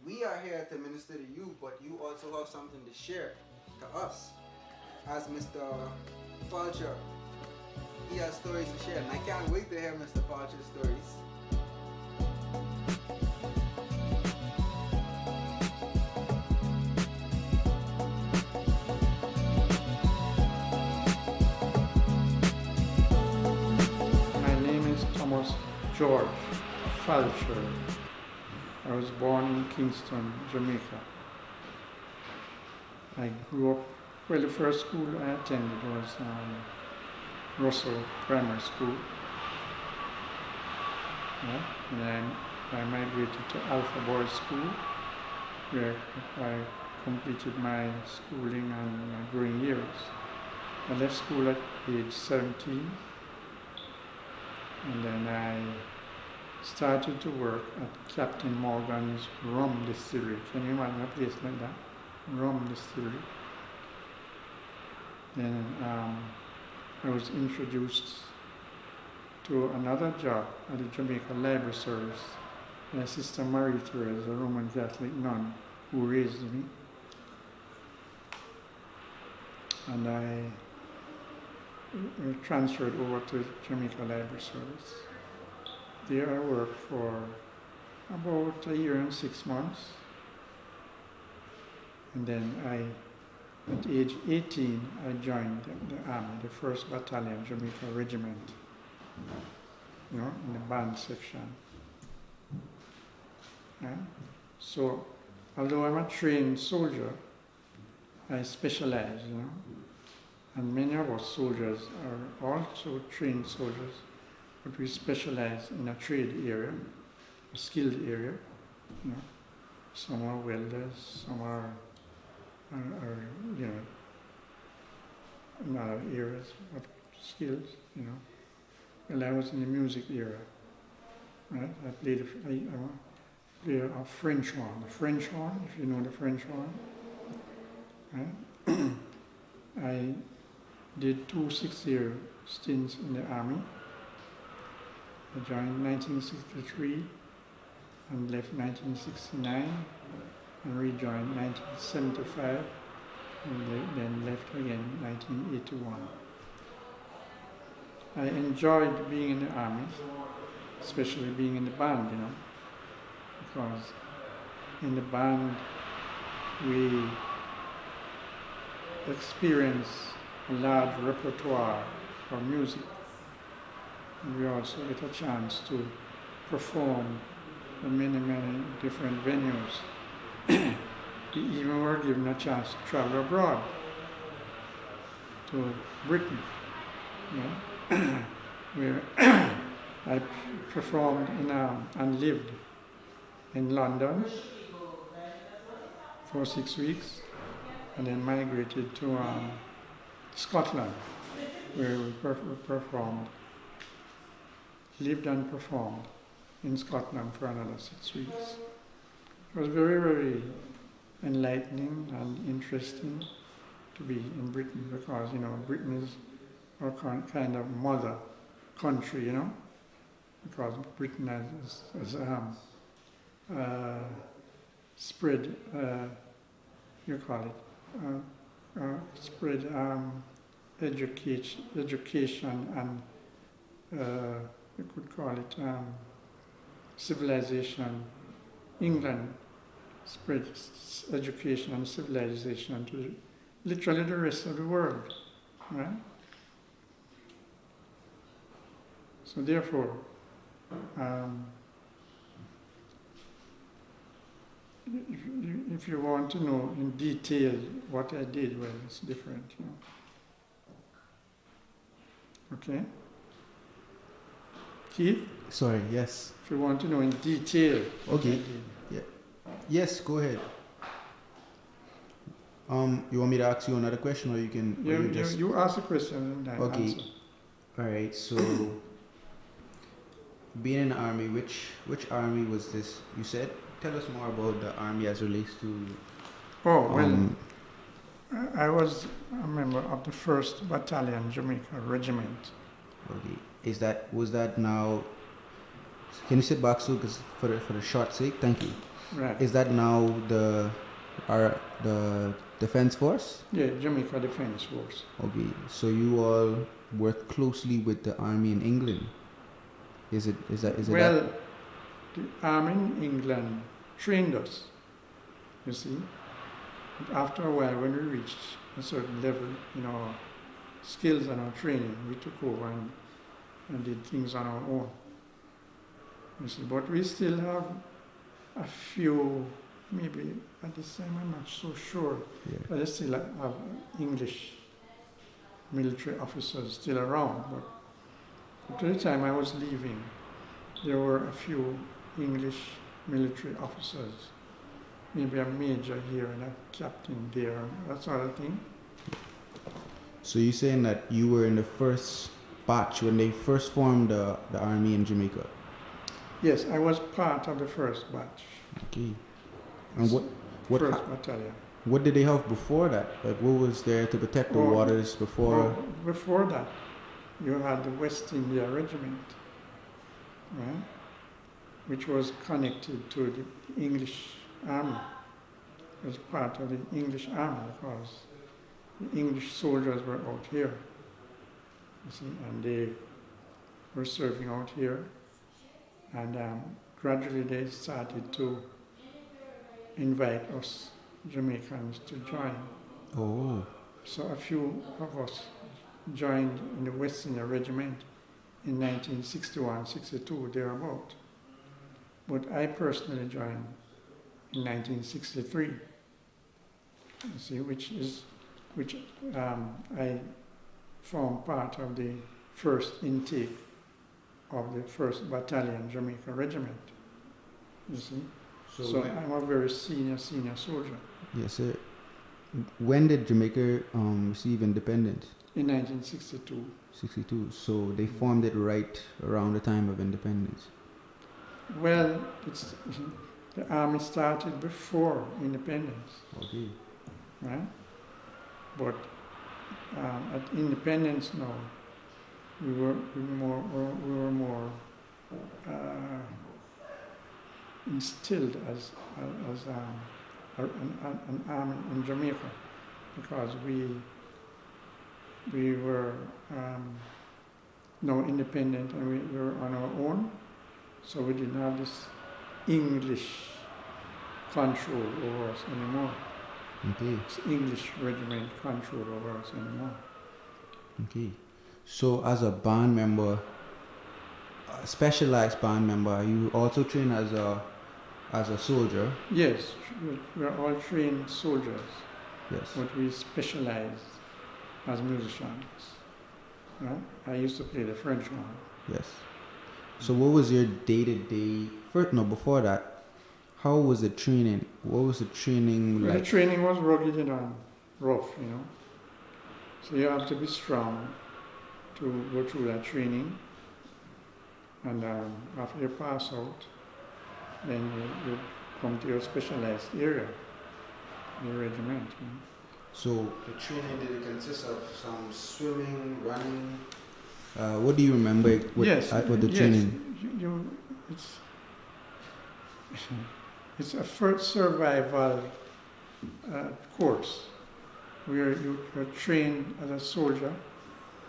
we are here to minister to you, but you also have something to share to us. As Mr. Fulcher, he has stories to share, and I can't wait to hear Mr. Fulcher's stories. My name is Thomas George Fulcher. I was born in Kingston, Jamaica. I grew up, well, the first school I attended was Russell Primary School. And then I migrated to Alpha Boys School, where I completed my schooling and my growing years. I left school at age 17, and then I started to work at Captain Morgan's rum distillery. Can you imagine a place like that? Rum distillery. Then I was introduced to another job at the Jamaica Library Service by Sister Marie Therese, a Roman Catholic nun who raised me. And I transferred over to Jamaica Library Service. There I worked for about a year and 6 months. And then at age 18, I joined the Army, the 1st Battalion Jamaica Regiment, in the band section. So, although I'm a trained soldier, I specialize, and many of us soldiers are also trained soldiers, but we specialize in a trade area, a skilled area. Some are welders, some are in other areas of skills, Well, I was in the music era, right? I played a French horn. The French horn, if you know the French horn, right? I did 2 6-year stints in the Army. I joined in 1963 and left 1969 and rejoined 1975 and then left again in 1981. I enjoyed being in the Army, especially being in the band, because in the band we experience a large repertoire of music. And we also get a chance to perform in many, many different venues. We even were given a chance to travel abroad to Britain, where I performed and lived in London for 6 weeks, and then migrated to Scotland, where we lived and performed in Scotland for another 6 weeks. It was very, very enlightening and interesting to be in Britain, because Britain is our kind of mother country, because Britain has spread, spread education and you could call it civilization. England spread education and civilization to literally the rest of the world, right? So therefore, if you want to know in detail what I did, well, it's different, Okay? Keith? Sorry, yes. If you want to know in detail what I Okay. did. Yeah. Yes, go ahead. You want me to ask you another question, or you can? You ask a question and I Okay. answer. All right. So, being in the army, which army was this? You said. Tell us more about the army as relates to. Oh well, I was a member of the 1st Battalion Jamaica Regiment. Okay. Was that now? Can you sit back, so, because for the short sake? Thank you. Right. Is that now the defense force? Yeah, Jamaica Defense Force. Okay, so you all work closely with the army in England. Is it Well, that? the army in England trained us, you see. But after a while, when we reached a certain level in our skills and our training, we took over and did things on our own. You see, but we still have a few, maybe at this time I'm not so sure, Yeah. but I still have English military officers still around. But at the time I was leaving, there were a few English military officers, maybe a major here and a captain there, that sort of thing. So you're saying that you were in the first batch when they first formed the army in Jamaica? Yes, I was part of the first batch. Okay. And what First battalion. what did they have before that? Like what was there to protect the Oh, waters before? Well, before that, you had the West India Regiment, right, which was connected to the English Army. It was part of the English Army because the English soldiers were out here, you see, and they were serving out here. And gradually they started to invite us Jamaicans to join. Oh. So a few of us joined in the West India Regiment in 1961-62, thereabout. But I personally joined in 1963. You see, which I formed part of the first intake of the 1st Battalion Jamaica Regiment. You see? So I'm a very senior soldier. Yes, sir. When did Jamaica receive independence? In 1962. 62. So they formed it right around the time of independence. Well, the army started before independence, Okay. right? But at independence now, we were more instilled as an army in Jamaica, because we were now independent and we were on our own, so we didn't have this English control over us anymore. Okay. This English regiment control over us anymore. Okay. So as a band member, a specialized band member, are you also trained as a soldier? Yes, we're all trained soldiers, Yes. but we specialize as musicians. Right? I used to play the French horn. Yes. So what was your day-to-day, before that, how was the training? What was the training Well, like? the training was rugged and rough, you know. So you have to be strong to go through that training. And after you pass out, then you come to your specialized area, your regiment. You know. So The training, did it consist of some swimming, running? what do you remember Yes, with the yes, training? it's a first survival course where you're trained as a soldier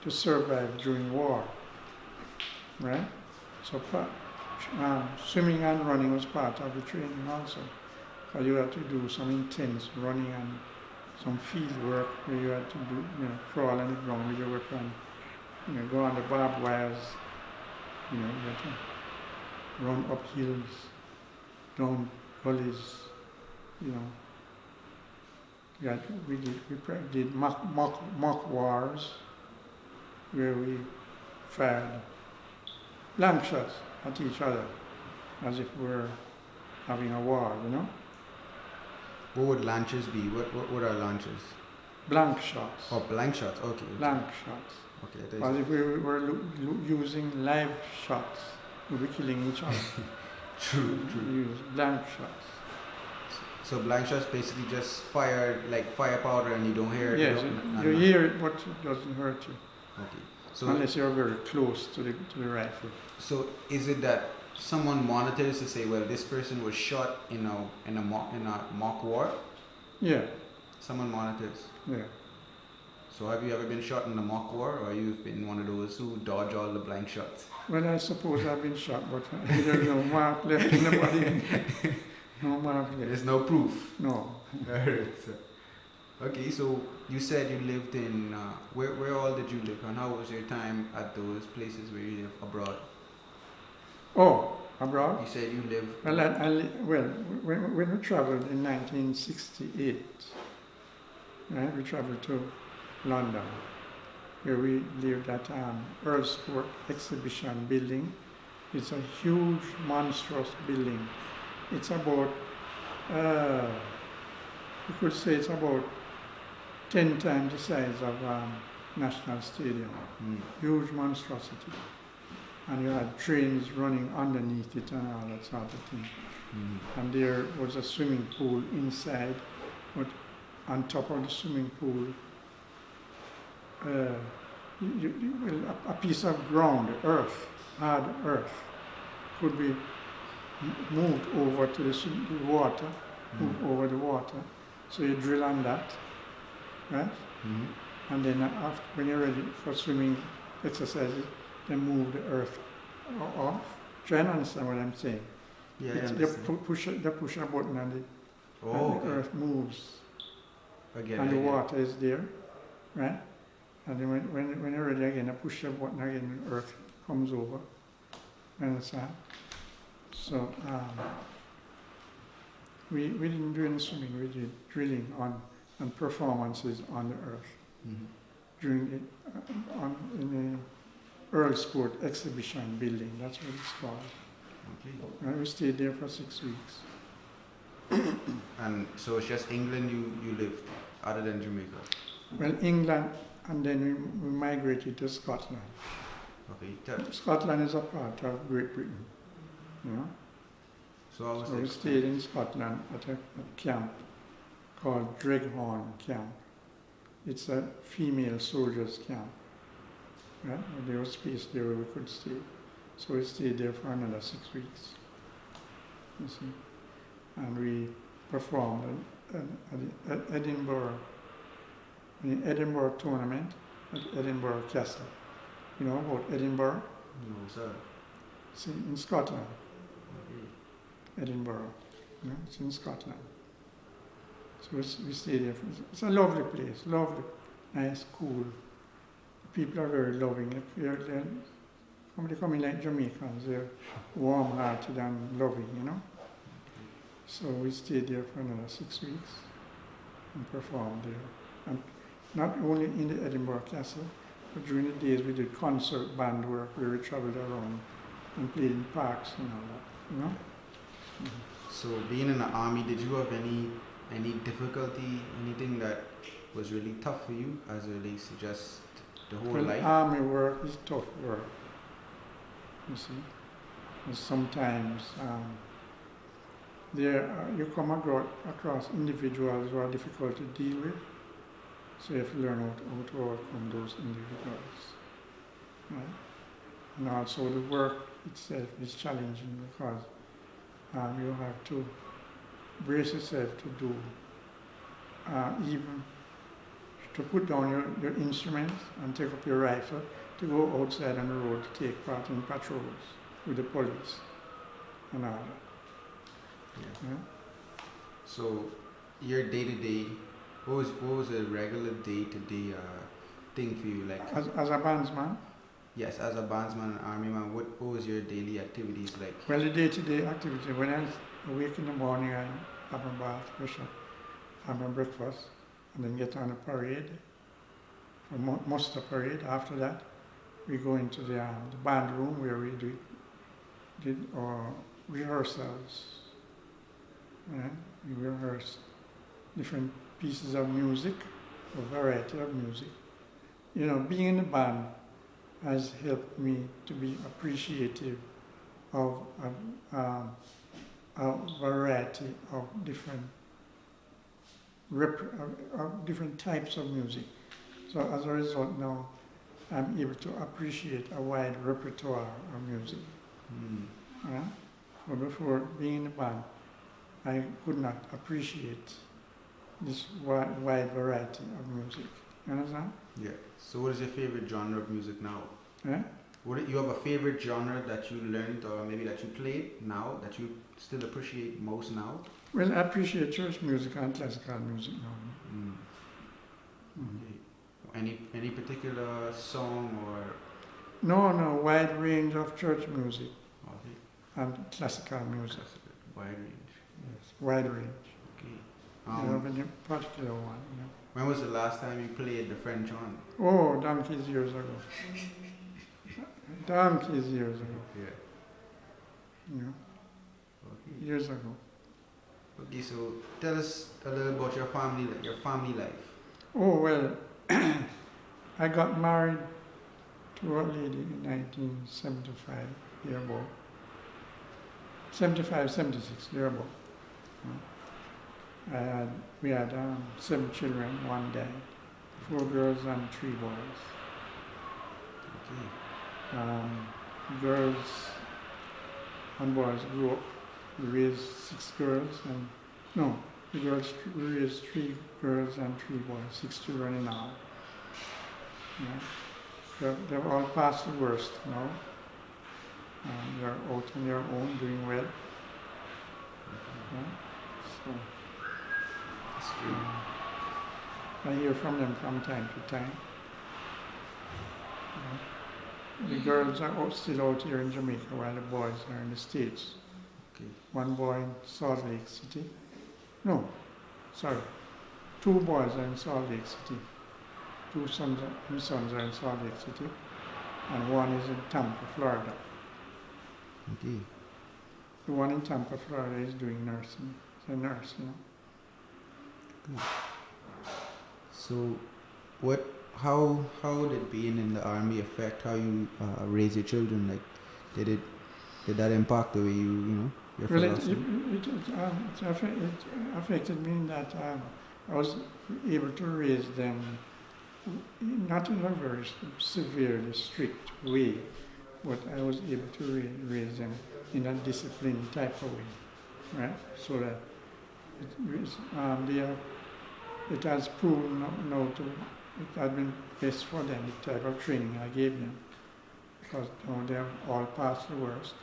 to survive during war, right? So swimming and running was part of the training also. So you had to do some intense running and some field work where you had to do, crawl on the ground with your weapon, go on the barbed wires, you had to run up hills, down gullies, we did mock wars where we fired blank shots at each other as if we're having a war, What would launches be? What are launches? Blank shots. Oh, blank shots. Okay. Blank shots. Okay. As if we were using live shots, we'd be killing each other. True. We use blank shots. So blank shots basically just fire like fire powder and you don't hear it. Yes, you hear it, but it doesn't hurt you. Okay. So Unless you're very close to the rifle. So is it that someone monitors to say, well, this person was shot in a mock war. Yeah, Someone monitors. yeah. So have you ever been shot in a mock war, or you've been one of those who dodge all the blank shots? Well, I suppose I've been shot, but there's no mark left in the body. No mark left. There's no proof. No. Alright. Okay, so you said you lived in where all did you live, and how was your time at those places where you live abroad? Oh, abroad? You said you lived. Well, when we traveled in 1968, right, we traveled to London, where we lived at Earl's Court Exhibition Building. It's a huge, monstrous building. It's about, you could say it's about 10 times the size of National Stadium. Huge monstrosity. And you had trains running underneath it and all that sort of thing. And there was a swimming pool inside, but on top of the swimming pool, a piece of ground, earth, hard earth, could be moved over to the water, moved over the water. So you drill on that, right? And then after, when you're ready for swimming exercises, then move the earth off. Try and understand what I'm saying. Yeah, They push a button and the earth moves. And the water is there, right? And then when you're ready again, I push the button again, the earth comes over. You understand? So we didn't do any swimming, we did drilling and performances on the earth during in the Earl's Court Exhibition Building. That's what it's called. Okay. And we stayed there for 6 weeks. And so it's just England you lived, other than Jamaica? Well, England, and then we migrated to Scotland. Okay. Scotland is a part of Great Britain, you know. So we stayed in Scotland at a camp called Dreghorn Camp. It's a female soldiers camp. Right? There was space there where we could stay. So we stayed there for another 6 weeks. You see. And we performed at Edinburgh, in the Edinburgh tournament at Edinburgh Castle. You know about Edinburgh? No, sir. It's in Scotland. Okay. Edinburgh. You know, it's in Scotland. So we stayed there. It's a lovely place, lovely, nice, cool. The people are very loving. They come in like Jamaicans. They're warm-hearted and loving, you know. So we stayed there for another 6 weeks and performed there. And not only in the Edinburgh Castle, but during the days we did concert band work where we traveled around and played in parks and all that, you know. So being in the army, did you have any difficulty, anything that was really tough for you as it relates to just the whole life? Army work is tough work, you see. And sometimes you come across individuals who are difficult to deal with, so you have to learn how to overcome those individuals. Right? And also the work itself is challenging because you have to brace yourself to do, even to put down your instruments and take up your rifle to go outside on the road to take part in patrols with the police and all that. Yeah. Yeah? So your day-to-day, what was a regular day-to-day thing for you? Like As a bandsman? Yes, as a bandsman and army man, what was your daily activities like? Well, the day-to-day activity, when I wake in the morning, I have a bath, brush up, have my breakfast, and then get on a parade, a muster parade. After that, we go into the band room where we did our rehearsals. Right? We rehearse different pieces of music, a variety of music. You know, being in the band has helped me to be appreciative of a variety of different types of music. So as a result now, I'm able to appreciate a wide repertoire of music. Yeah? But before being in the band, I could not appreciate this wide variety of music. You understand? Yeah. So what is your favorite genre of music now? Yeah? You have a favorite genre that you learned or maybe that you played now that you still appreciate most now? Well, I appreciate church music and classical music now. Mm. Okay. Any particular song or? No, wide range of church music Okay. and classical music. Wide range. Yes, wide range. Okay. You have any particular one? You know? When was the last time you played the French horn? Oh, donkeys years ago. Donkeys years ago. Yeah. You know, Okay. years ago. Okay, so tell us a little about your family life. Oh, well, I got married to a lady in 1975, thereabout. 75, 76, thereabout. We had 7 children, 1 died, 4 girls and 3 boys. Okay. Girls and boys grew up. We raised 6 girls and, no, the girls raised 3 girls and 3 boys, 6 children in all. Yeah. They've all passed the worst now. They're out on their own, doing well. Yeah. So, That's good. I hear from them from time to time. Yeah. The girls are still out here in Jamaica while the boys are in the States. Okay. 1 boy in Salt Lake City. No, sorry. 2 boys are in Salt Lake City. 2 sons are in Salt Lake City. And 1 is in Tampa, Florida. Okay. The one in Tampa, Florida is doing nursing. He's a nurse, you know. Good. So, how did being in the army affect how you raise your children? Like, did that impact the way your Well, philosophy? it affected me in that I was able to raise them not in a very severely strict way, but I was able to raise them in a disciplined type of way, right? So that it has proven now it had been best for them, the type of training I gave them, because they have all passed the worst,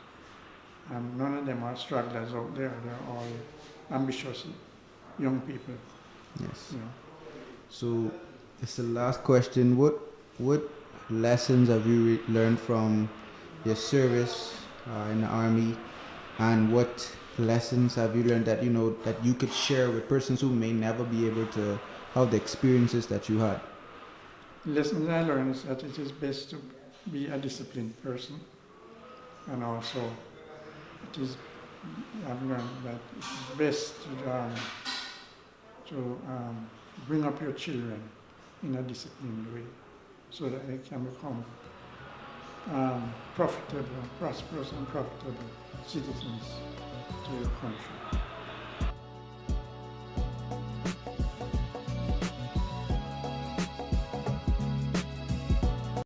and none of them are stragglers out there. They're all ambitious young people. Yes. You know. So, it's the last question. What lessons have you learned from your service in the army, and what lessons have you learned that you could share with persons who may never be able to have the experiences that you had? The lessons I learned is that it is best to be a disciplined person, and also I've learned that it is best to bring up your children in a disciplined way, so that they can become profitable, prosperous and profitable citizens to your country.